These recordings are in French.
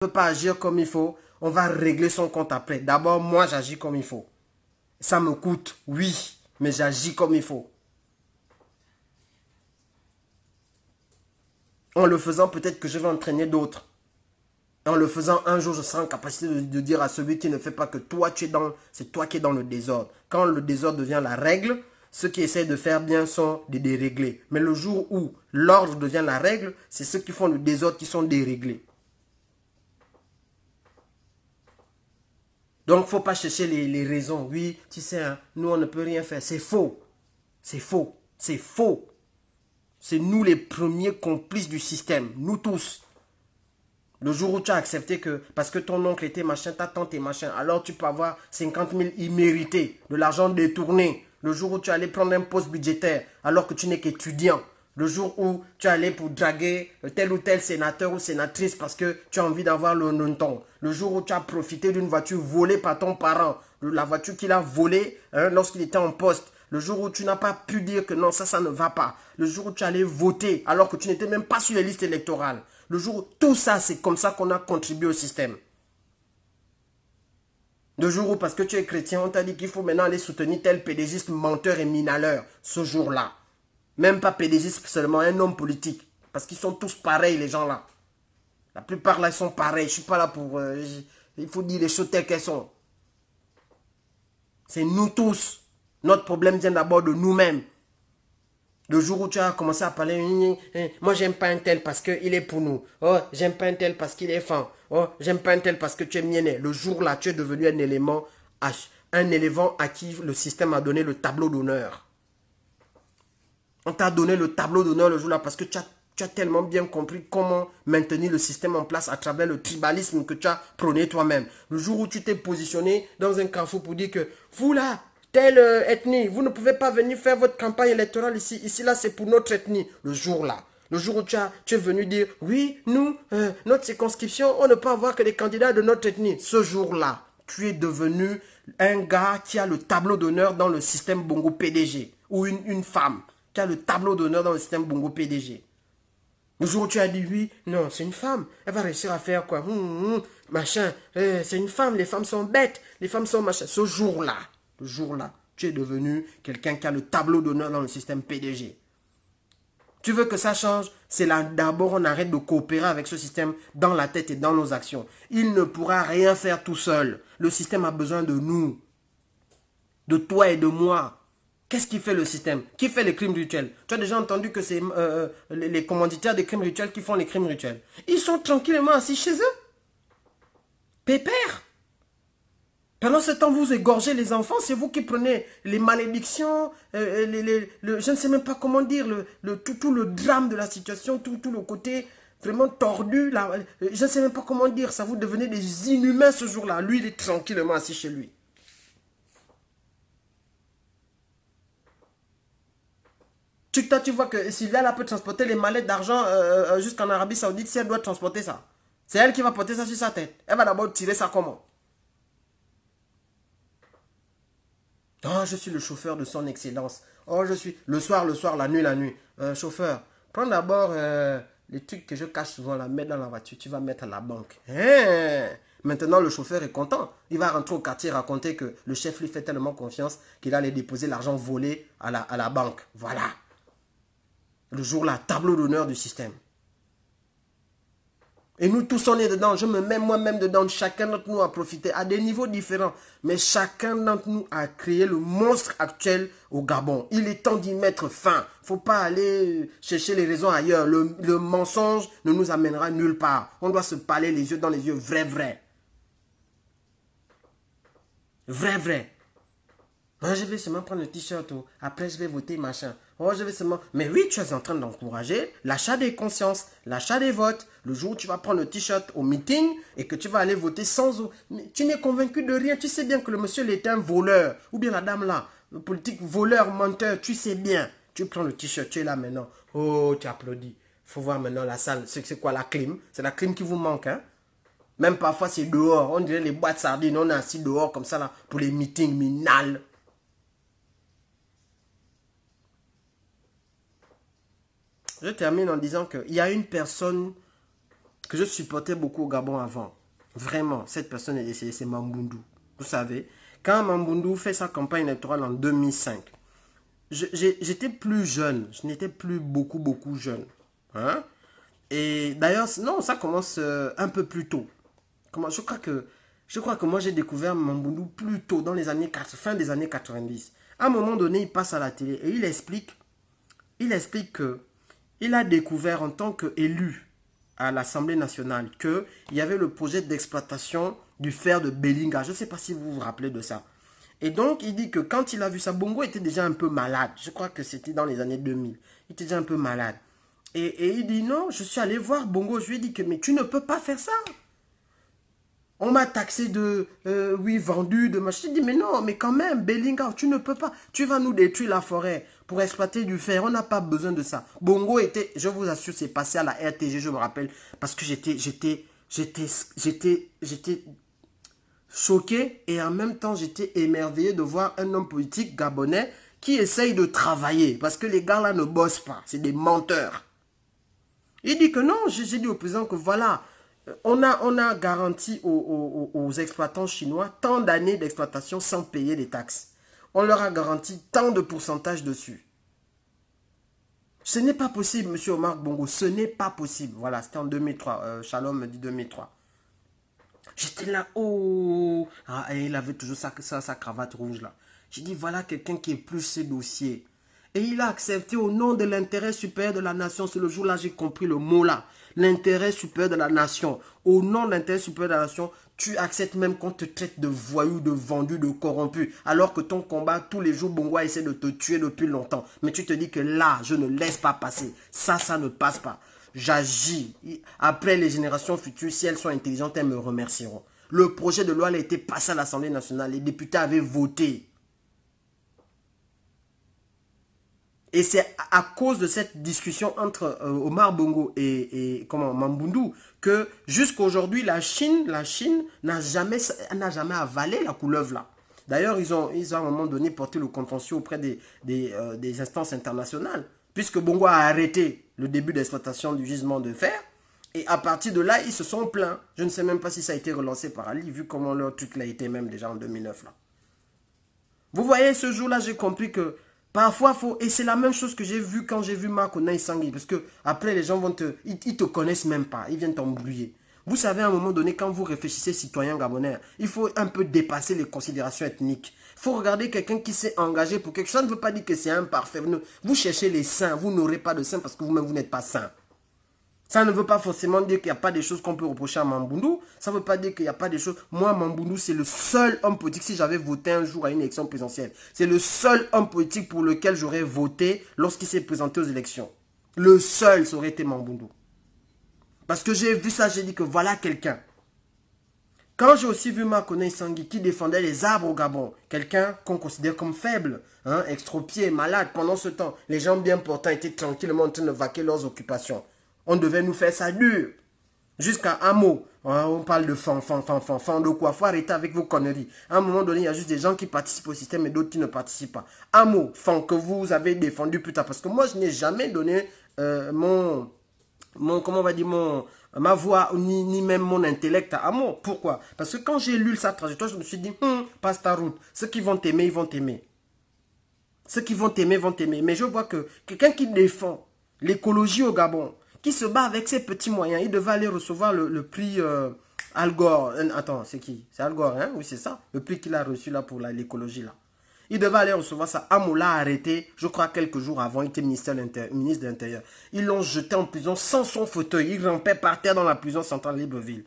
ne peut pas agir comme il faut, on va régler son compte après. D'abord, moi, j'agis comme il faut. Ça me coûte, oui, mais j'agis comme il faut. En le faisant, peut-être que je vais entraîner d'autres. En le faisant, un jour, je serai en capacité de dire à celui qui ne fait pas que toi, c'est toi qui es dans le désordre. Quand le désordre devient la règle, ceux qui essaient de faire bien sont des déréglés. Mais le jour où l'ordre devient la règle, c'est ceux qui font le désordre qui sont déréglés. Donc, il ne faut pas chercher les raisons. Oui, tu sais, hein, nous, on ne peut rien faire. C'est faux. C'est faux. C'est faux. C'est nous les premiers complices du système. Nous tous. Le jour où tu as accepté que, parce que ton oncle était machin, ta tante est machin, alors tu peux avoir 50 000 immérités, de l'argent détourné. Le jour où tu allais prendre un poste budgétaire, alors que tu n'es qu'étudiant. Le jour où tu allais pour draguer tel ou tel sénateur ou sénatrice parce que tu as envie d'avoir le non-ton. Le jour où tu as profité d'une voiture volée par ton parent, la voiture qu'il a volée lorsqu'il était en poste. Le jour où tu n'as pas pu dire que non, ça ne va pas. Le jour où tu allais voter alors que tu n'étais même pas sur les listes électorales. Le jour où tout ça, c'est comme ça qu'on a contribué au système. Le jour où, parce que tu es chrétien, on t'a dit qu'il faut maintenant aller soutenir tel pédégiste menteur et minaleur. Ce jour-là. Même pas pédégiste seulement, un homme politique. Parce qu'ils sont tous pareils, les gens-là. La plupart là, ils sont pareils. Je ne suis pas là pour... il faut dire les choses telles qu'elles sont. C'est nous tous. Notre problème vient d'abord de nous-mêmes. Le jour où tu as commencé à parler, moi j'aime pas un tel parce qu'il est pour nous. Oh, j'aime pas un tel parce qu'il est fan. Oh, j'aime pas un tel parce que tu es mienné. Le jour là, tu es devenu un élément à qui le système a donné le tableau d'honneur. On t'a donné le tableau d'honneur le jour là parce que tu as tellement bien compris comment maintenir le système en place à travers le tribalisme que tu as prôné toi-même. Le jour où tu t'es positionné dans un carrefour pour dire que vous là, telle ethnie, vous ne pouvez pas venir faire votre campagne électorale ici. Ici, là, c'est pour notre ethnie. Le jour là. Le jour où tu es venu dire, oui, nous, notre circonscription, on ne peut avoir que des candidats de notre ethnie. Ce jour-là, tu es devenu un gars qui a le tableau d'honneur dans le système Bongo PDG. Ou une femme qui a le tableau d'honneur dans le système Bongo PDG. Le jour où tu as dit, oui, non, c'est une femme. Elle va réussir à faire quoi? Machin. C'est une femme, les femmes sont bêtes. Les femmes sont machin. Ce jour-là. Le jour-là, tu es devenu quelqu'un qui a le tableau d'honneur dans le système PDG. Tu veux que ça change? C'est là d'abord on arrête de coopérer avec ce système dans la tête et dans nos actions. Il ne pourra rien faire tout seul. Le système a besoin de nous. De toi et de moi. Qu'est-ce qui fait le système? Qui fait les crimes rituels? Tu as déjà entendu que c'est les commanditaires des crimes rituels qui font les crimes rituels. Ils sont tranquillement assis chez eux. Pépère. Pendant ce temps, vous égorgez les enfants, c'est vous qui prenez les malédictions, je ne sais même pas comment dire, tout le drame de la situation, tout le côté vraiment tordu, là, je ne sais même pas comment dire, ça vous devenez des inhumains ce jour-là. Lui, il est tranquillement assis chez lui. Tu vois que Sylvia là, peut transporter les mallettes d'argent jusqu'en Arabie Saoudite si elle doit transporter ça. C'est elle qui va porter ça sur sa tête. Elle va d'abord tirer ça comment? Oh, je suis le chauffeur de son excellence. Oh, je suis le soir, la nuit, la nuit. Chauffeur, prends d'abord les trucs que je cache souvent, là, mets dans la voiture, tu vas mettre à la banque. Hein? Maintenant, le chauffeur est content. Il va rentrer au quartier raconter que le chef lui fait tellement confiance qu'il allait déposer l'argent volé à la banque. Voilà. Le jour-là, tableau d'honneur du système. Et nous tous, on est dedans. Je me mets moi-même dedans. Chacun d'entre nous a profité à des niveaux différents. Mais chacun d'entre nous a créé le monstre actuel au Gabon. Il est temps d'y mettre fin. Il ne faut pas aller chercher les raisons ailleurs. Le mensonge ne nous amènera nulle part. On doit se parler les yeux dans les yeux. Vrai, vrai. Vrai, vrai. Moi, je vais seulement prendre le t-shirt. Oh. Après, je vais voter, machin. Oh, je vais seulement... Mais oui, tu es en train d'encourager l'achat des consciences, l'achat des votes. Le jour où tu vas prendre le t-shirt au meeting et que tu vas aller voter sans... Mais tu n'es convaincu de rien. Tu sais bien que le monsieur, il est un voleur. Ou bien la dame là, le politique voleur, menteur. Tu sais bien. Tu prends le t-shirt, tu es là maintenant. Oh, tu applaudis. Il faut voir maintenant la salle. C'est quoi la clim? C'est la clim qui vous manque, hein? Même parfois, c'est dehors. On dirait les boîtes sardines. On est assis dehors comme ça là pour les meetings minales. Je termine en disant qu'il y a une personne que je supportais beaucoup au Gabon avant. Vraiment, cette personne est décédée, c'est Mamboundou. Vous savez, quand Mamboundou fait sa campagne électorale en 2005, j'étais plus jeune, je n'étais plus beaucoup jeune. Hein? Et d'ailleurs, non, ça commence un peu plus tôt. Je crois que moi j'ai découvert Mamboundou plus tôt, dans les années 80, fin des années 90. À un moment donné, il passe à la télé et il explique que il a découvert en tant qu'élu à l'Assemblée nationale qu'il y avait le projet d'exploitation du fer de Belinga. Je ne sais pas si vous vous rappelez de ça. Et donc, il dit que quand il a vu ça, Bongo était déjà un peu malade. Je crois que c'était dans les années 2000. Il était déjà un peu malade. Et il dit non, je suis allé voir Bongo. Je lui ai dit que mais tu ne peux pas faire ça. On m'a taxé de, oui, vendu, de machin. Je dis, mais non, mais quand même, Belinga, tu ne peux pas. Tu vas nous détruire la forêt pour exploiter du fer. On n'a pas besoin de ça. Bongo était, je vous assure, c'est passé à la RTG, je me rappelle, parce que j'étais choqué et en même temps, j'étais émerveillé de voir un homme politique gabonais qui essaye de travailler. Parce que les gars là ne bossent pas. C'est des menteurs. Il dit que non, j'ai dit au président que voilà, on a garanti aux exploitants chinois tant d'années d'exploitation sans payer les taxes. On leur a garanti tant de pourcentage dessus. Ce n'est pas possible, monsieur Omar Bongo, ce n'est pas possible. Voilà, c'était en 2003, Shalom me dit 2003. J'étais là, oh, ah, et il avait toujours sa cravate rouge là. J'ai dit, voilà quelqu'un qui épluche ses dossiers. Et il a accepté au nom de l'intérêt supérieur de la nation. C'est le jour-là j'ai compris le mot là. L'intérêt supérieur de la nation. Au nom de l'intérêt supérieur de la nation, tu acceptes même qu'on te traite de voyou, de vendu, de corrompu. Alors que ton combat, tous les jours, Bongo essaie de te tuer depuis longtemps. Mais tu te dis que là, je ne laisse pas passer. Ça ne passe pas. J'agis. Après, les générations futures, si elles sont intelligentes, elles me remercieront. Le projet de loi a été passé à l'Assemblée nationale. Les députés avaient voté. Et c'est à cause de cette discussion entre Omar Bongo et Mamboundou que jusqu'à aujourd'hui, la Chine n'a jamais avalé la couleuvre là. D'ailleurs, ils ont à un moment donné porté le contentieux auprès des instances internationales, puisque Bongo a arrêté le début d'exploitation du gisement de fer. Et à partir de là, ils se sont plaints. Je ne sais même pas si ça a été relancé par Ali, vu comment leur truc l'a été même déjà en 2009 là. Vous voyez, ce jour-là, j'ai compris que parfois, et c'est la même chose que j'ai vu quand j'ai vu Marc Onaï-Sangui. Parce que après, les gens ils te connaissent même pas. Ils viennent t'embrouiller. Vous savez, à un moment donné, quand vous réfléchissez citoyen gabonais, il faut un peu dépasser les considérations ethniques. Il faut regarder quelqu'un qui s'est engagé pour quelque chose. Ça ne veut pas dire que c'est imparfait. Vous cherchez les saints. Vous n'aurez pas de saints parce que vous-même, vous n'êtes pas saint. Ça ne veut pas forcément dire qu'il n'y a pas des choses qu'on peut reprocher à Mamboundou. Ça ne veut pas dire qu'il n'y a pas des choses... Moi, Mamboundou, c'est le seul homme politique, si j'avais voté un jour à une élection présidentielle, c'est le seul homme politique pour lequel j'aurais voté lorsqu'il s'est présenté aux élections. Le seul, ça aurait été Mamboundou. Parce que j'ai vu ça, j'ai dit que voilà quelqu'un. Quand j'ai aussi vu Marc Onaï-Sangui qui défendait les arbres au Gabon, quelqu'un qu'on considère comme faible, hein, extropié, malade, pendant ce temps, les gens bien portants étaient tranquillement en train de vaquer leurs occupations. On devait nous faire ça dur. Jusqu'à un mot. On parle de fan de quoi. Il faut arrêter avec vos conneries. À un moment donné, il y a juste des gens qui participent au système et d'autres qui ne participent pas. Un mot, fan, que vous avez défendu plus tard. Parce que moi, je n'ai jamais donné comment on va dire, ma voix, ni même mon intellect à Amo. Pourquoi? Parce que quand j'ai lu sa trajectoire, je me suis dit, passe ta route. Ceux qui vont t'aimer, ils vont t'aimer. Ceux qui vont t'aimer, vont t'aimer. Mais je vois que quelqu'un qui défend l'écologie au Gabon, qui se bat avec ses petits moyens. Il devait aller recevoir le prix Al Gore. Attends, c'est qui? C'est Al Gore, hein? Oui, c'est ça. Le prix qu'il a reçu là pour l'écologie là. Il devait aller recevoir ça. Amo l'a arrêté, je crois quelques jours avant, il était ministre de l'Intérieur. Ils l'ont jeté en prison sans son fauteuil. Il rampait par terre dans la prison centrale de Libreville.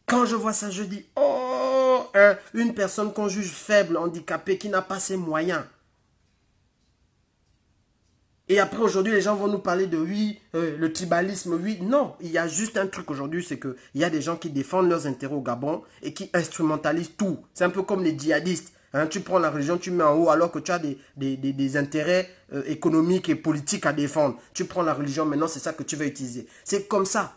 Quand je vois ça, je dis, oh, hein, une personne qu'on juge faible, handicapée, qui n'a pas ses moyens. Et après, aujourd'hui, les gens vont nous parler de oui, le tribalisme, oui. Non, il y a juste un truc aujourd'hui, c'est qu'il y a des gens qui défendent leurs intérêts au Gabon et qui instrumentalisent tout. C'est un peu comme les djihadistes. Hein, tu prends la religion, tu mets en haut alors que tu as des intérêts économiques et politiques à défendre. Tu prends la religion, maintenant c'est ça que tu vas utiliser. C'est comme ça.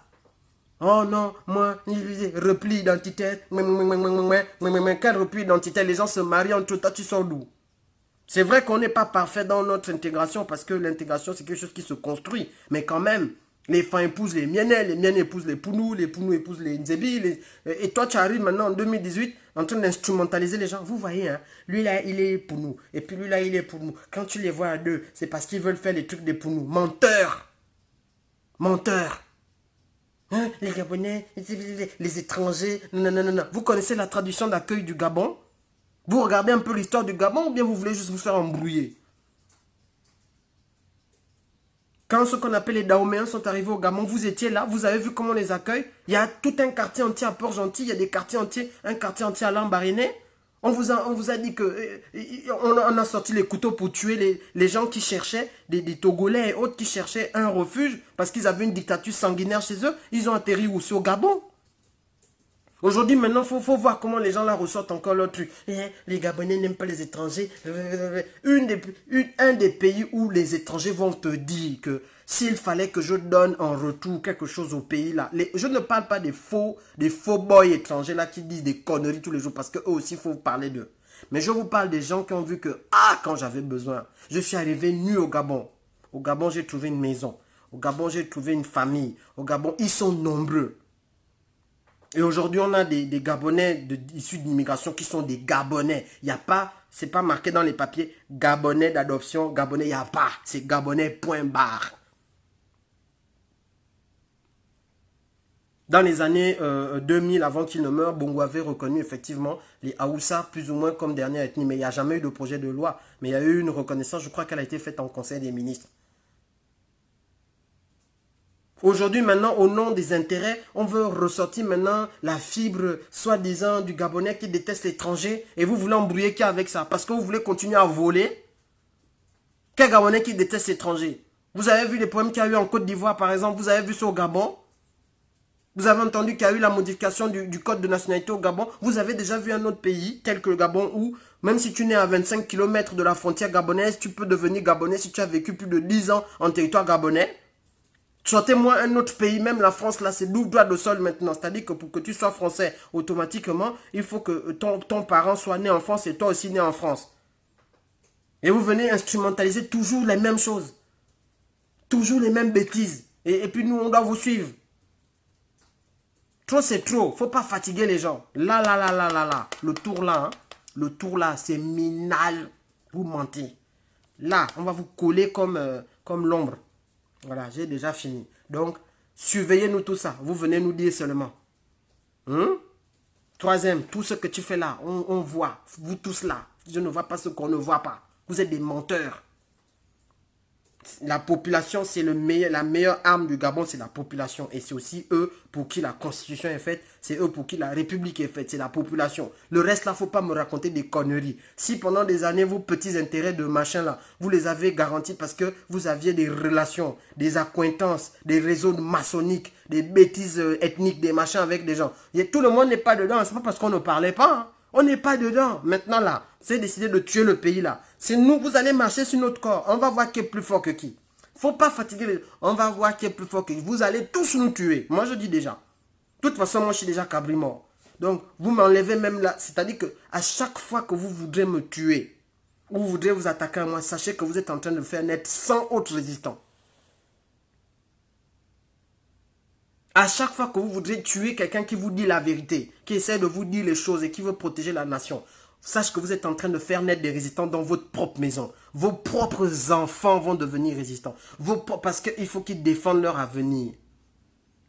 Oh non, moi, repli identitaire. Quel repli identitaire? Les gens se marient entre eux, toi tu sors d'où? C'est vrai qu'on n'est pas parfait dans notre intégration parce que l'intégration, c'est quelque chose qui se construit. Mais quand même, Les Fans épousent les Miennes épousent les Pounou épousent les Nzebi. Et toi, tu arrives maintenant en 2018 en train d'instrumentaliser les gens. Vous voyez, hein, lui là, il est Pounou. Et puis lui là, il est Pounou. Quand tu les vois à deux, c'est parce qu'ils veulent faire les trucs des Pounou. Menteur. Menteur. Hein, les Gabonais, les étrangers. Non, non, non, non. Vous connaissez la tradition d'accueil du Gabon? Vous regardez un peu l'histoire du Gabon ou bien vous voulez juste vous faire embrouiller? Quand ce qu'on appelle les Dahoméens sont arrivés au Gabon, vous étiez là, vous avez vu comment on les accueille. Il y a tout un quartier entier à Port-Gentil, il y a des quartiers entiers, un quartier entier à Lambaréné. On vous a dit que on a sorti les couteaux pour tuer les gens qui cherchaient, des Togolais et autres qui cherchaient un refuge parce qu'ils avaient une dictature sanguinaire chez eux. Ils ont atterri aussi au Gabon. Aujourd'hui, maintenant, il faut voir comment les gens là ressortent encore leur truc. Les Gabonais n'aiment pas les étrangers. Un des pays où les étrangers vont te dire que s'il fallait que je donne en retour quelque chose au pays là, je ne parle pas des faux boys étrangers là qui disent des conneries tous les jours parce qu'eux aussi, il faut parler d'eux. Mais je vous parle des gens qui ont vu que, quand j'avais besoin, je suis arrivé nu au Gabon. Au Gabon, j'ai trouvé une maison. Au Gabon, j'ai trouvé une famille. Au Gabon, ils sont nombreux. Et aujourd'hui, on a des Gabonais issus d'immigration qui sont des Gabonais. Il n'y a pas, c'est pas marqué dans les papiers, Gabonais d'adoption, Gabonais, il n'y a pas. C'est Gabonais, point barre. Dans les années 2000, avant qu'il ne meure, Bongo avait reconnu effectivement les Haoussa plus ou moins comme dernière ethnie. Mais il n'y a jamais eu de projet de loi. Mais il y a eu une reconnaissance, je crois qu'elle a été faite en Conseil des ministres. Aujourd'hui, maintenant, au nom des intérêts, on veut ressortir maintenant la fibre, soi-disant, du Gabonais qui déteste l'étranger. Et vous voulez embrouiller qui avec ça? Parce que vous voulez continuer à voler. Quel Gabonais qui déteste l'étranger? Vous avez vu les problèmes qu'il y a eu en Côte d'Ivoire, par exemple? Vous avez vu ça au Gabon? Vous avez entendu qu'il y a eu la modification du code de nationalité au Gabon? Vous avez déjà vu un autre pays, tel que le Gabon, où même si tu nais à 25 km de la frontière gabonaise, tu peux devenir Gabonais si tu as vécu plus de 10 ans en territoire gabonais? Sortez-moi un autre pays, même la France, là, c'est droit de sol maintenant. C'est-à-dire que pour que tu sois français, automatiquement, il faut que ton parent soit né en France et toi aussi né en France. Et vous venez instrumentaliser toujours les mêmes choses. Toujours les mêmes bêtises. Et puis nous, on doit vous suivre. Trop, c'est trop. Faut pas fatiguer les gens. Là. Le tour là, hein. Le tour là, c'est minal. Vous mentez. Là, on va vous coller comme l'ombre. Voilà, j'ai déjà fini. Donc, surveillez-nous tout ça. Vous venez nous dire seulement. Troisième, tout ce que tu fais là, on voit. Vous tous là. Je ne vois pas ce qu'on ne voit pas. Vous êtes des menteurs. La population, c'est la meilleure arme du Gabon, c'est la population. Et c'est aussi eux pour qui la constitution est faite. C'est eux pour qui la république est faite. C'est la population. Le reste là, faut pas me raconter des conneries. Si pendant des années, vos petits intérêts de machin là, vous les avez garantis parce que vous aviez des relations, des accointances, des réseaux maçonniques, des bêtises ethniques, des machins avec des gens. Et tout le monde n'est pas dedans. C'est pas parce qu'on ne parlait pas. Hein. On n'est pas dedans. Maintenant là, c'est décidé de tuer le pays là. C'est nous, vous allez marcher sur notre corps. On va voir qui est plus fort que qui. Faut pas fatiguer les... On va voir qui est plus fort que qui. Vous allez tous nous tuer. Moi je dis déjà. De toute façon, moi je suis déjà cabri mort. Donc, vous m'enlevez même là. C'est-à-dire que à chaque fois que vous voudrez me tuer, ou vous voudrez vous attaquer à moi, sachez que vous êtes en train de faire naître 100 autres résistants. À chaque fois que vous voudrez tuer quelqu'un qui vous dit la vérité, qui essaie de vous dire les choses et qui veut protéger la nation, sache que vous êtes en train de faire naître des résistants dans votre propre maison. Vos propres enfants vont devenir résistants. Parce qu'il faut qu'ils défendent leur avenir.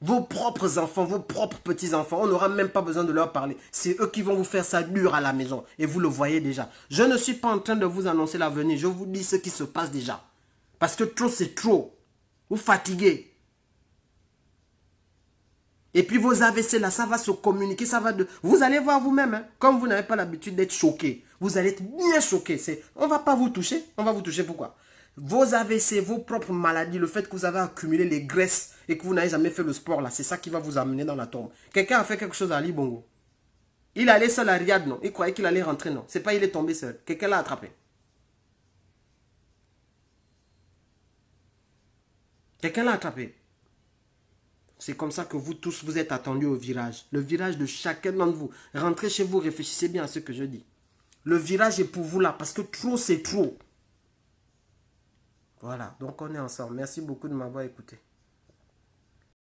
Vos propres enfants, vos propres petits-enfants, on n'aura même pas besoin de leur parler. C'est eux qui vont vous faire ça dur à la maison. Et vous le voyez déjà. Je ne suis pas en train de vous annoncer l'avenir. Je vous dis ce qui se passe déjà. Parce que trop, c'est trop. Vous fatiguez. Et puis vos AVC là, ça va se communiquer, ça va de... Vous allez voir vous-même, hein, comme vous n'avez pas l'habitude d'être choqué. Vous allez être bien choqué. On ne va pas vous toucher. On va vous toucher pourquoi? Vos AVC, vos propres maladies, le fait que vous avez accumulé les graisses et que vous n'avez jamais fait le sport là, c'est ça qui va vous amener dans la tombe. Quelqu'un a fait quelque chose à Ali Bongo. Il allait seul à Riyad, non? Il croyait qu'il allait rentrer, non? C'est pas il est tombé seul. Quelqu'un l'a attrapé. Quelqu'un l'a attrapé. C'est comme ça que vous tous, vous êtes attendus au virage. Le virage de chacun d'entre vous. Rentrez chez vous, réfléchissez bien à ce que je dis. Le virage est pour vous là, parce que trop, c'est trop. Voilà, donc on est ensemble. Merci beaucoup de m'avoir écouté.